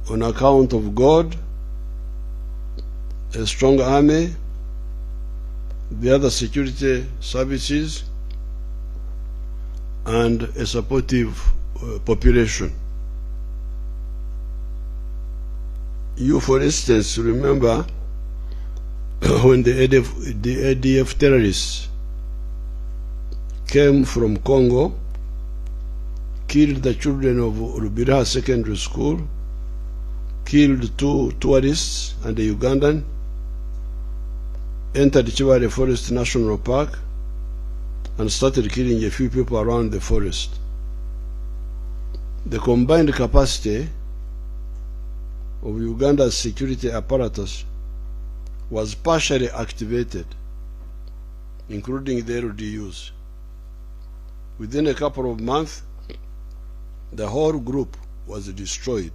on account of God, a strong army, the other security services, and a supportive population. You, for instance, remember when the ADF terrorists came from Congo, killed the children of Rubiraha Secondary School, killed 2 tourists and a Ugandan, entered Chibale Forest National Park, and started killing a few people around the forest. The combined capacity of Uganda's security apparatus was partially activated, including the LDUs. Within a couple of months, the whole group was destroyed,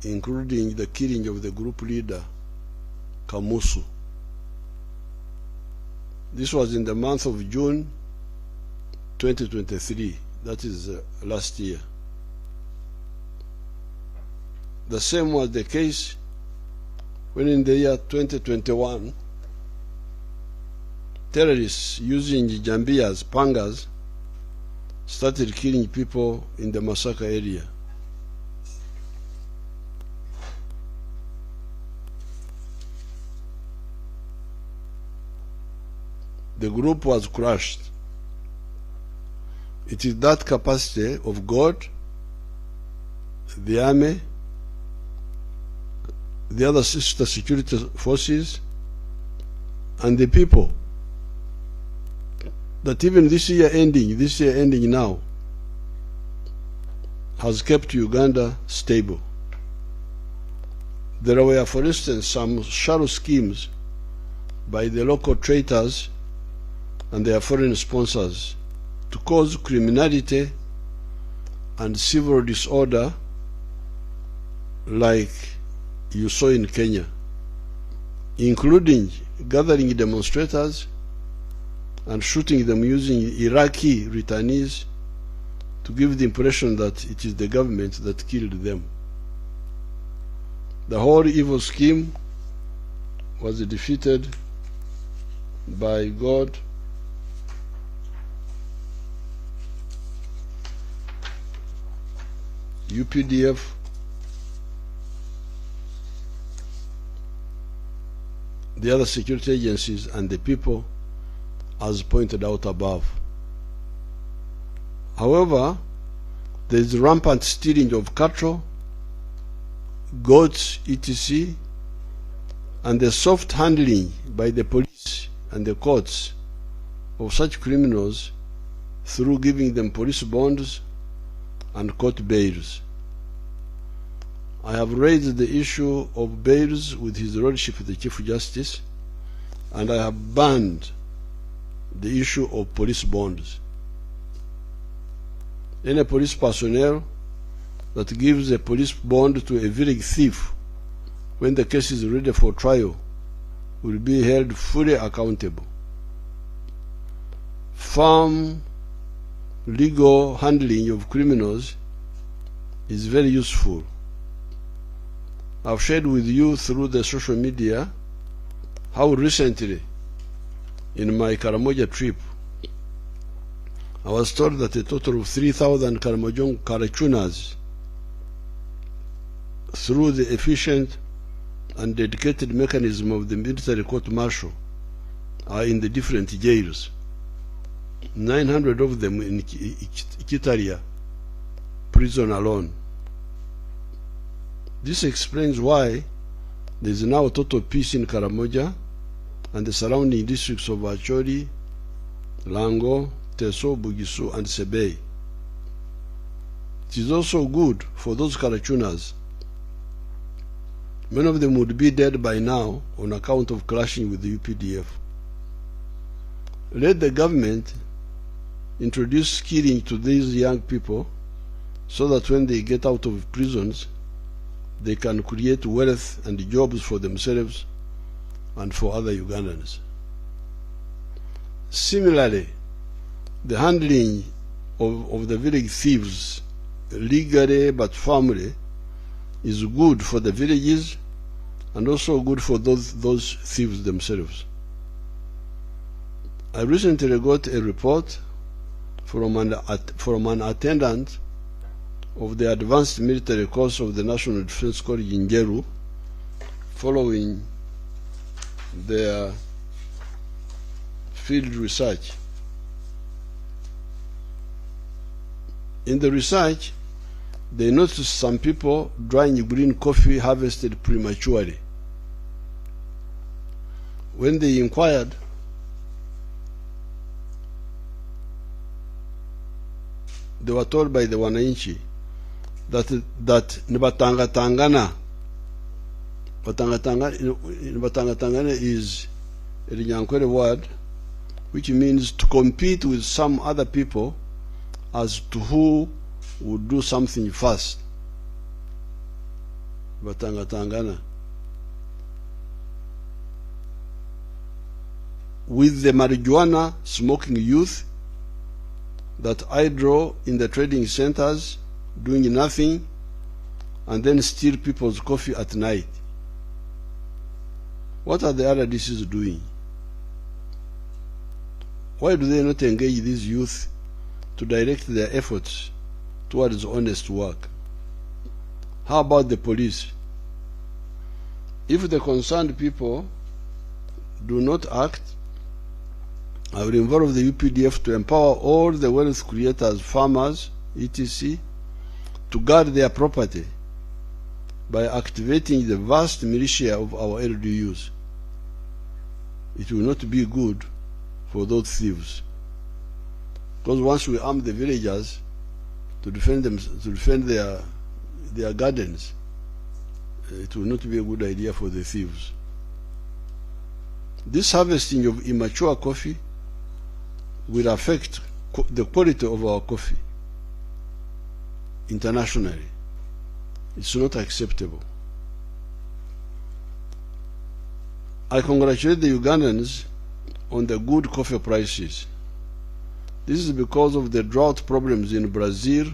including the killing of the group leader, Kamusu. This was in the month of June 2023, that is last year. The same was the case when in the year 2021, terrorists using jambias, pangas, started killing people in the Masaka area. The group was crushed. It is that capacity of God, the army, the other sister security forces, and the people that even this year ending now, has kept Uganda stable. There were, for instance, some shallow schemes by the local traitors and their foreign sponsors to cause criminality and civil disorder like you saw in Kenya, including gathering demonstrators and shooting them using Iraqi returnees to give the impression that it is the government that killed them. The whole evil scheme was defeated by God, UPDF, the other security agencies, and the people, as pointed out above. However, there is rampant stealing of cattle, goats, etc., and the soft handling by the police and the courts of such criminals through giving them police bonds and court bails. I have raised the issue of bails with His Lordship the Chief Justice, and I have banned the issue of police bonds. Any police personnel that gives a police bond to a village thief when the case is ready for trial will be held fully accountable. Firm legal handling of criminals is very useful. I've shared with you through the social media how recently, in my Karamoja trip, I was told that a total of 3,000 Karachunas, through the efficient and dedicated mechanism of the military court-martial, are in the different jails. 900 of them in Kitaria prison alone. This explains why there is now total peace in Karamoja and the surrounding districts of Acholi, Lango, Teso, Bugisu, and Sebei. It is also good for those Karachunas. Many of them would be dead by now on account of clashing with the UPDF. Let the government introduce skilling to these young people so that when they get out of prisons, they can create wealth and jobs for themselves and for other Ugandans. Similarly, the handling of the village thieves, legally but firmly, is good for the villages and also good for those thieves themselves. I recently got a report from an attendant of the advanced military course of the National Defense College in Jeru, following their field research. In the research, they noticed some people drying green coffee harvested prematurely. When they inquired, they were told by the Wananchi that Nibatangatangana is a Nyankwere word which means to compete with some other people as to who would do something first. Nibatangatangana. With the marijuana smoking youth that idle in the trading centers doing nothing and then steal people's coffee at night. What are the other DCs doing? Why do they not engage these youth to direct their efforts towards honest work? How about the police? If the concerned people do not act, I will involve the UPDF to empower all the wealth creators, farmers, etc., to guard their property by activating the vast militia of our LDUs. It will not be good for those thieves, because once we arm the villagers to defend their gardens, it will not be a good idea for the thieves. This harvesting of immature coffee will affect the quality of our coffee internationally. It's not acceptable. I congratulate the Ugandans on the good coffee prices. This is because of the drought problems in Brazil,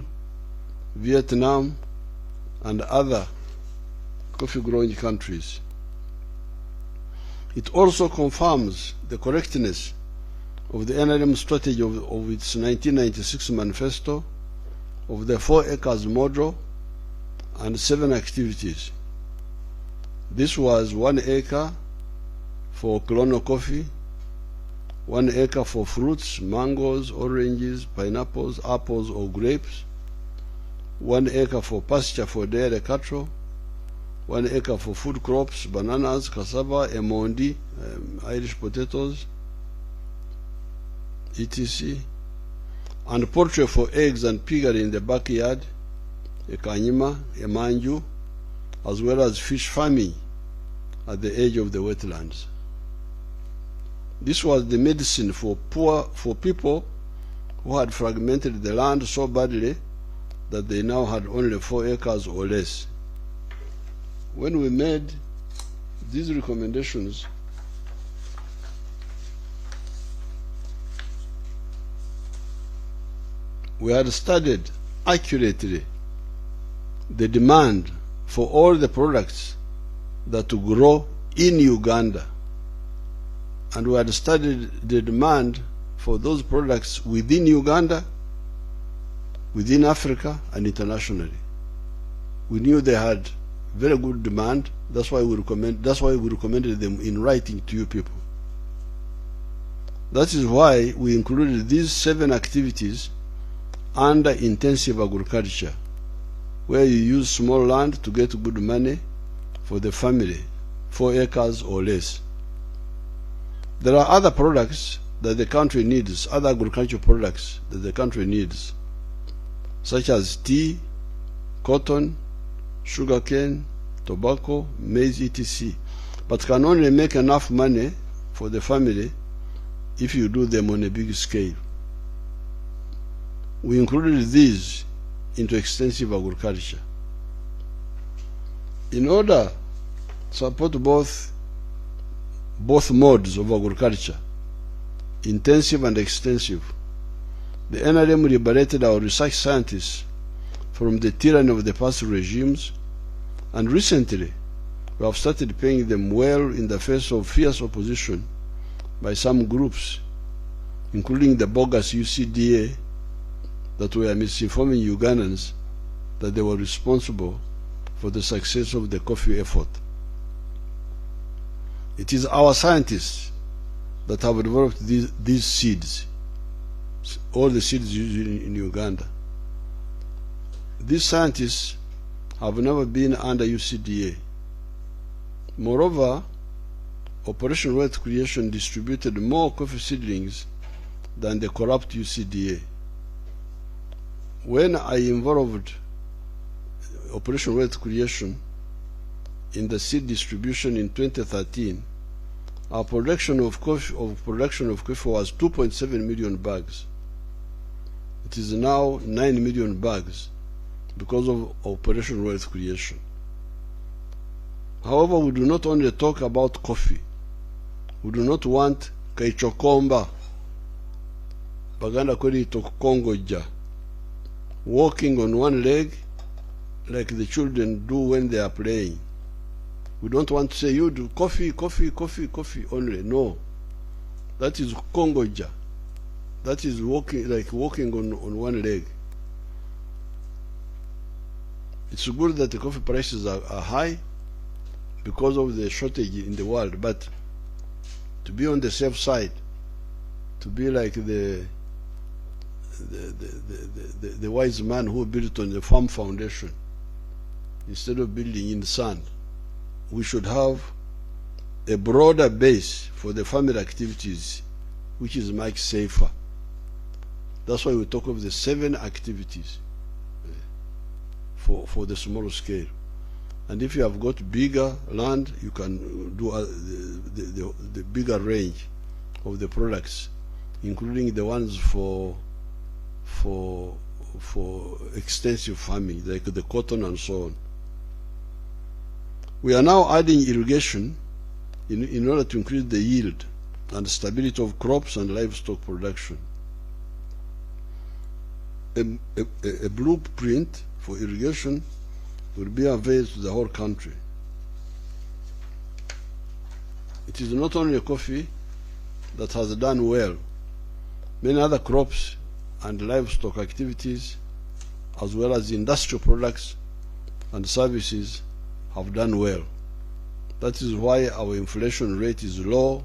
Vietnam, and other coffee-growing countries. It also confirms the correctness of the NRM strategy of its 1996 manifesto of the 4 acres model and 7 activities. This was 1 acre for colonial coffee, 1 acre for fruits, mangoes, oranges, pineapples, apples or grapes, 1 acre for pasture for dairy cattle, 1 acre for food crops, bananas, cassava, emondi, Irish potatoes, etc., and poultry for eggs and piggery in the backyard, a kanyima, a manju, as well as fish farming at the edge of the wetlands. This was the medicine for people who had fragmented the land so badly that they now had only 4 acres or less. When we made these recommendations, we had studied accurately the demand for all the products that to grow in Uganda, and we had studied the demand for those products within Uganda, within Africa, and internationally. We knew they had very good demand. That's why we recommended them in writing to you people. That is why we included these 7 activities under intensive agriculture, where you use small land to get good money for the family, 4 acres or less. There are other products that the country needs, other agricultural products that the country needs, such as tea, cotton, sugarcane, tobacco, maize, etc., but can only make enough money for the family if you do them on a big scale. We included these into extensive agriculture. In order to support both modes of agriculture, intensive and extensive, the NRM liberated our research scientists from the tyranny of the past regimes And recently, we have started paying them well in the face of fierce opposition by some groups, including the bogus UCDA that were misinforming Ugandans that they were responsible for the success of the coffee effort. It is our scientists that have developed these seeds, all the seeds used in Uganda. These scientists have never been under UCDA. Moreover, Operation Wealth Creation distributed more coffee seedlings than the corrupt UCDA. When I involved Operation Wealth Creation in the seed distribution in 2013, our production of coffee was 2.7 million bags. It is now 9 million bags because of Operation Wealth Creation. However, we do not only talk about coffee. We do not want kaichokomba, baganda kweli tokongoja, walking on one leg like the children do when they are playing. We don't want to say you do coffee, coffee, coffee, coffee only. No. That is kongoja. That is walking on one leg. It's good that the coffee prices are high because of the shortage in the world, but to be on the safe side, to be like the wise man who built on the firm foundation instead of building in the sand, we should have a broader base for the family activities, which is much safer. That's why we talk of the 7 activities for the small scale. And if you have got bigger land, you can do the bigger range of the products, including the ones for extensive farming, like the cotton and so on. We are now adding irrigation in order to increase the yield and stability of crops and livestock production. A blueprint for irrigation will be unveiled to the whole country. It is not only coffee that has done well. Many other crops and livestock activities, as well as industrial products and services, have done well. That is why our inflation rate is low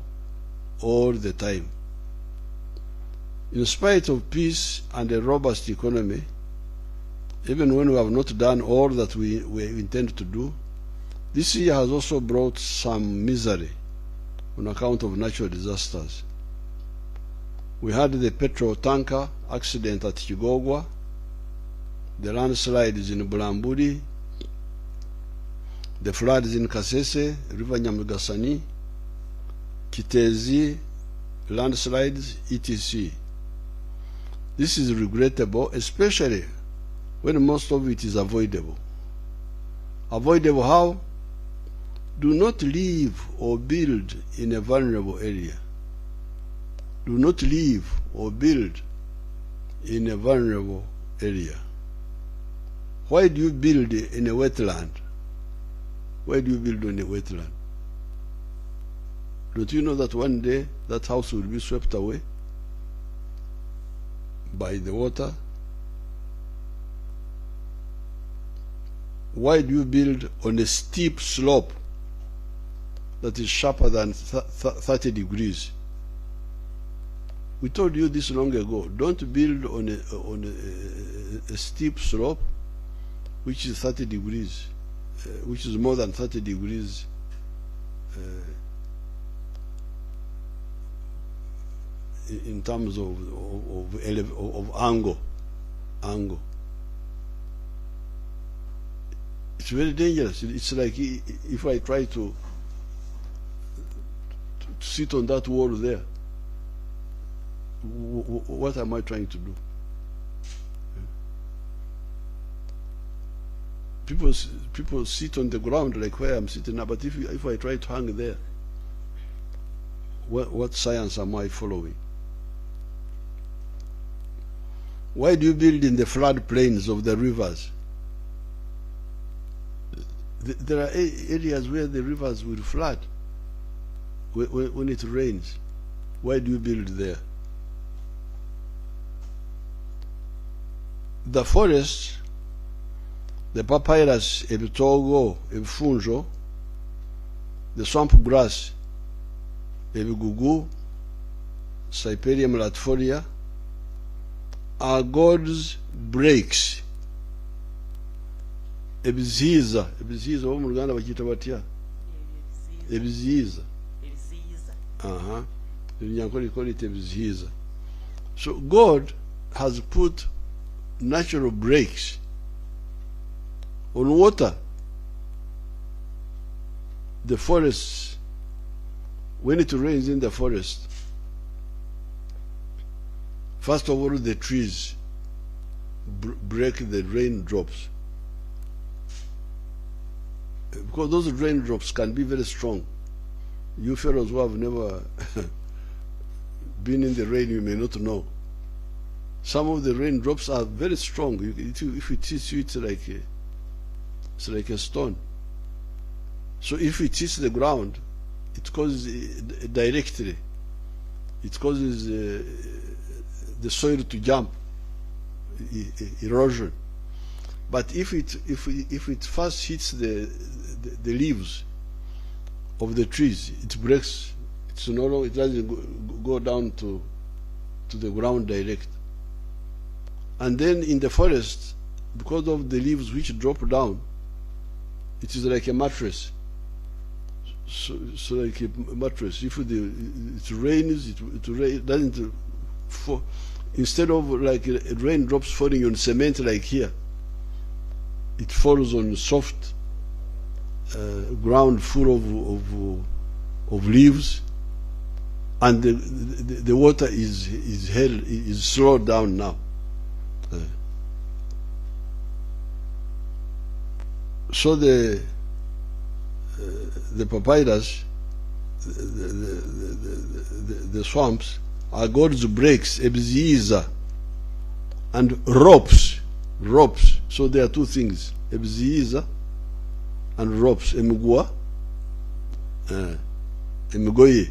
all the time. In spite of peace and a robust economy, even when we have not done all that we intend to do, this year has also brought some misery on account of natural disasters. We had the petrol tanker accident at Kigogwa, the landslides in Bulambudi, the floods in Kasese, River Nyamagasani, Kitezi, landslides, etc. This is regrettable, especially when most of it is avoidable. Avoidable how? Do not live or build in a vulnerable area. Do not live or build in a vulnerable area. Why do you build in a wetland? Why do you build on a wetland? Don't you know that one day that house will be swept away by the water? Why do you build on a steep slope that is sharper than 30 degrees? We told you this long ago. Don't build on a steep slope which is 30 degrees, which is more than 30 degrees in terms of angle. It's very dangerous. It's like if I try to sit on that wall there, what am I trying to do? People sit on the ground like where I'm sitting now, but if I try to hang there, what science am I following? Why do you build in the flood plains of the rivers? There are areas where the rivers will flood when it rains. Why do you build there? The forest, the papyrus, ebitogo, ebifunjo, the swamp grass, ebigugu, Cyperium latifolia, are God's breaks. Ebiziza wo mu Luganda bakiyita batya? Ebiziza. Ebinyankole call it ebiziza. So God has put natural breaks on water. The forests, when it rains in the forest, first of all the trees break the raindrops, because those raindrops can be very strong. You fellows who have never been in the rain, you may not know. Some of the raindrops are very strong. If it hits you, it's like a stone. So if it hits the ground, it causes directly. It causes the soil to jump, erosion. But if it first hits the leaves of the trees, it breaks. It's no longer, it doesn't go down to the ground direct. And then in the forest, because of the leaves which drop down, it is like a mattress. So like a mattress. If it rains, it doesn't fall. Instead of like raindrops falling on cement like here, it falls on soft ground full of leaves, and the water is slowed down now. So the papyrus, the swamps, are God's breaks, ebziza, and ropes. So there are two things, ebziza and ropes, emigua, emigoye.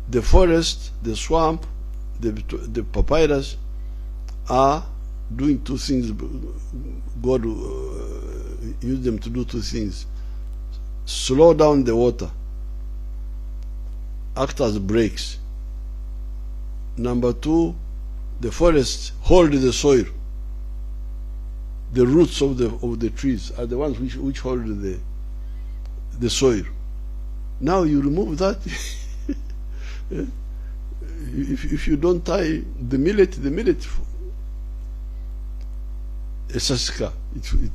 The forest, the swamp, the papyrus are doing two things. God used them to do two things: slow down the water, act as brakes. Number two, the forests hold the soil. The roots of the trees are the ones which hold the soil. Now you remove that. If you don't tie the millet esasika, it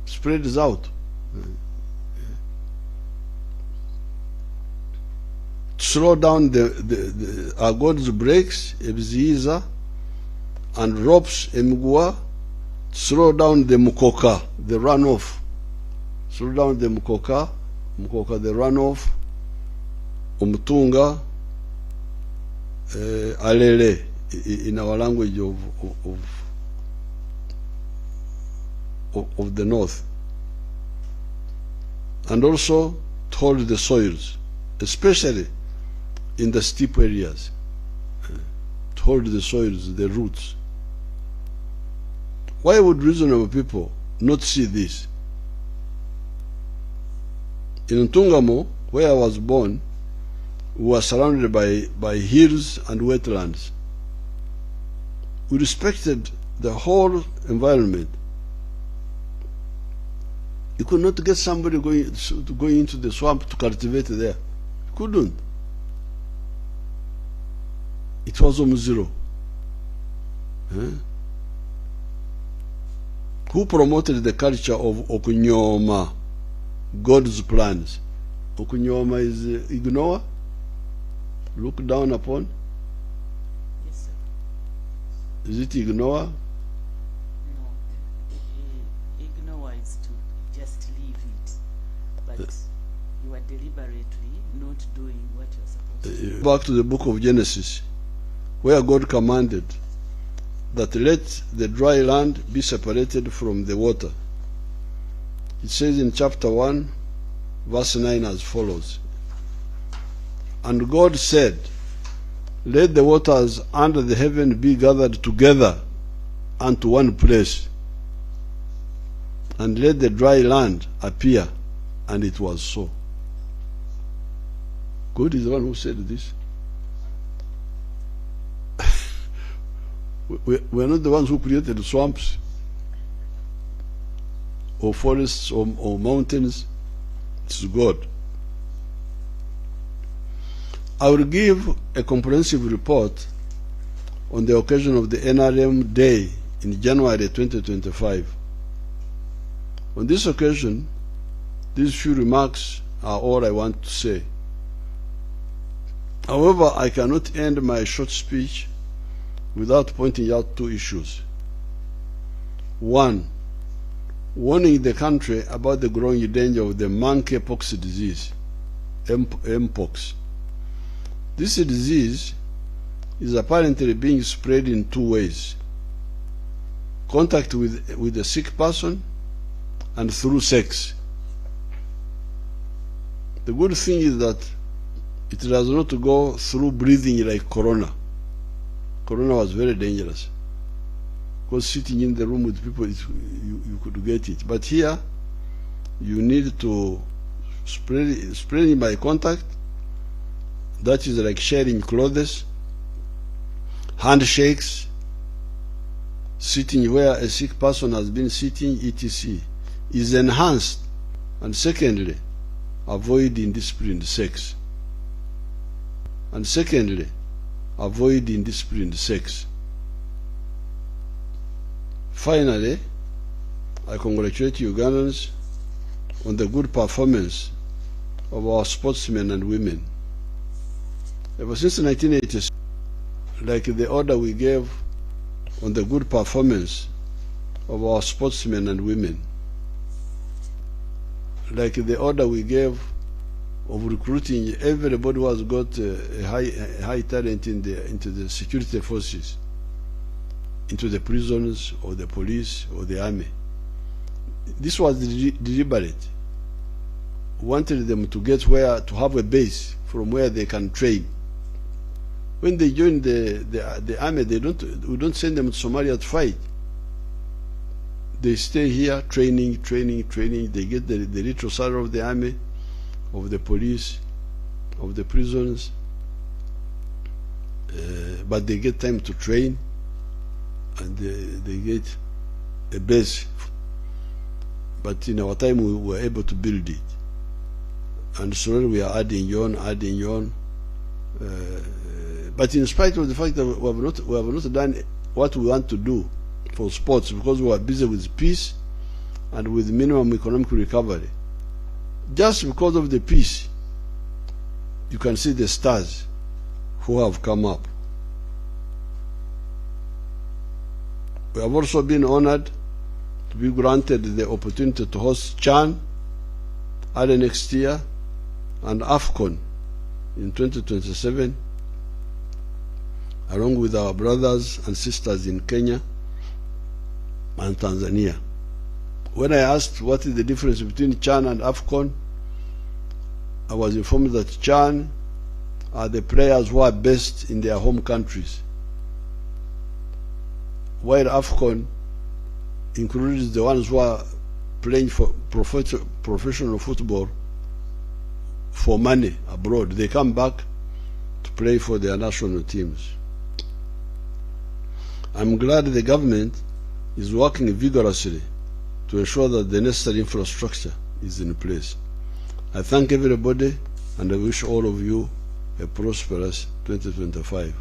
spreads out. Slow down our God's breaks, ebziza, and ropes, emigua. Slow down the mukoka, the runoff. Slow down the mukoka, the runoff. Umutunga, alele, in our language of the north. And also to hold the soils, especially in the steep areas, to hold the soils, the roots. Why would reasonable people not see this? In Ntungamo, where I was born, we were surrounded by hills and wetlands. We respected the whole environment. You could not get somebody going into the swamp to cultivate there. You couldn't. It was almost zero. Who promoted the culture of okunyoma, God's plans? Okunyoma is ignore, look down upon. Yes, sir. Is it ignore? No, ignore is to just leave it, but you are deliberately not doing what you're supposed to do. Back to the book of Genesis, where God commanded that let the dry land be separated from the water. It says in chapter 1, verse 9 as follows. And God said, let the waters under the heaven be gathered together unto one place, and let the dry land appear. And it was so. God is the one who said this. We are not the ones who created swamps or forests or mountains. It's God. I will give a comprehensive report on the occasion of the NRM Day in January 2025. On this occasion, these few remarks are all I want to say. However, I cannot end my short speech without pointing out two issues. One, warning the country about the growing danger of the monkeypox disease, Mpox. This disease is apparently being spread in two ways: contact with a sick person and through sex. The good thing is that it does not go through breathing like corona. Corona was very dangerous, because sitting in the room with people, you could get it. But here, you need to spread it by contact. That is like sharing clothes, handshakes, sitting where a sick person has been sitting, etc. is enhanced. And secondly, avoid indisciplined sex. And secondly, avoid indisciplined sex. Finally, I congratulate Ugandans on the good performance of our sportsmen and women. Ever since 1986, like the order we gave on the good performance of our sportsmen and women, like the order we gave of recruiting everybody who has got a high talent into the security forces, into the prisons or the police or the army. This was deliberate. We wanted them to get to have a base from where they can train. When they join the army, we don't send them to Somalia to fight. They stay here training. They get the little salary of the army, of the police, of the prisons, but they get time to train, and they get a base. But in our time, we were able to build it, and slowly we are adding on. But in spite of the fact that we have not done what we want to do for sports, because we are busy with peace and with minimum economic recovery. Just because of the peace, you can see the stars who have come up. We have also been honored to be granted the opportunity to host CHAN early next year and AFCON in 2027, along with our brothers and sisters in Kenya and Tanzania. When I asked what is the difference between CHAN and AFCON, I was informed that CHAN are the players who are best in their home countries, while AFCON includes the ones who are playing for professional football for money abroad. They come back to play for their national teams. I'm glad the government is working vigorously to ensure that the necessary infrastructure is in place. I thank everybody, and I wish all of you a prosperous 2025.